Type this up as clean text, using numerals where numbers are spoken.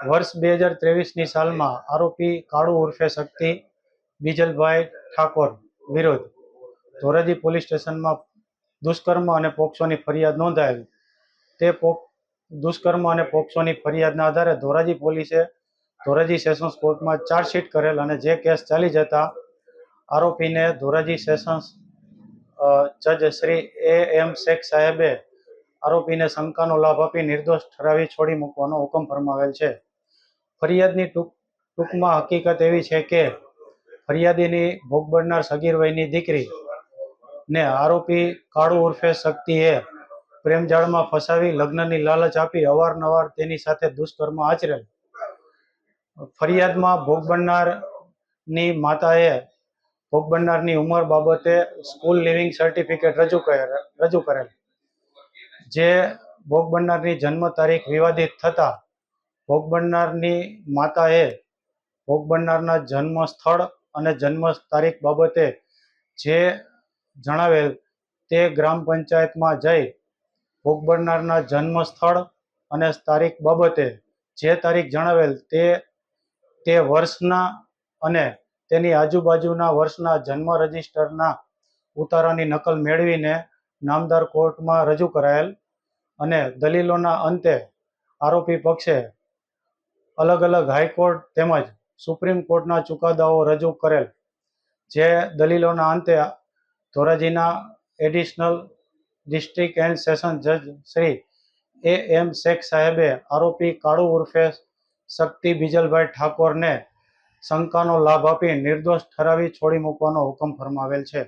વર્ષ 2023ની સાલમાં આરોપી કાળુ ઉર્ફે શક્તિ બીજલભાઈ ઠાકોર વિરુદ્ધ ધોરાજી પોલીસ સ્ટેશનમાં દુષ્કર્મ અને પોક્સોની ફરિયાદ નોંધાયેલ. તે દુષ્કર્મ અને પોક્સોની ફરિયાદના આધારે ધોરાજી પોલીસે ધોરાજી સેશન્સ કોર્ટમાં ચાર્જશીટ કરેલ અને જે કેસ ચાલી જતા આરોપીને ધોરાજી સેશન્સ જજ શ્રી A.M. શેખ સાહેબે આરોપીને શંકાનો લાભ આપી નિર્દોષ ઠરાવી છોડી મૂકવાનો હુકમ ફરમાવેલ છે. ફરિયાદની ટૂંકમાં હકીકત એવી છે કે ફરિયાદીની ભોગ બનનાર સગીર વયની દીકરી ને આરોપી કાળુ ઉર્ફે શક્તિએ પ્રેમજાળમાં ફસાવી લગ્નની લાલચ આપી અવારનવાર તેની સાથે દુષ્કર્મ આચરેલ. ફરિયાદમાં ભોગ બનનારની માતાએ ભોગ બનનારની ઉંમર બાબતે સ્કૂલ લિવિંગ સર્ટિફિકેટ રજૂ કરેલ, જે ભોગ બનનારની જન્મ તારીખ વિવાદિત થતા ભોગ બનનારની માતાએ ભોગ બનનારના જન્મ સ્થળ અને જન્મ તારીખ બાબતે જે જણાવેલ તે ગ્રામ પંચાયતમાં જઈ ભોગ બનનારના જન્મ સ્થળ અને તારીખ બાબતે જે તારીખ જણાવેલ તે વર્ષના અને તેની આજુબાજુના વર્ષના જન્મ રજિસ્ટરના ઉતારાની નકલ મેળવીને નામદાર કોર્ટમાં રજૂ કરાયેલ અને દલીલોના અંતે આરોપી પક્ષે અલગ અલગ હાઈકોર્ટ તેમજ સુપ્રીમ કોર્ટના ચુકાદાઓ રજૂ કરેલ. જે દલીલોના અંતે ધોરાજીના એડિશનલ ડિસ્ટ્રિક્ટ એન્ડ સેશન જજ શ્રી A.M. શેખ સાહેબે આરોપી કાળુ ઉર્ફે શક્તિ બીજલભાઈ ઠાકોરને શંકાનો લાભ આપી નિર્દોષ ઠરાવી છોડી મૂકવાનો હુકમ ફરમાવેલ છે.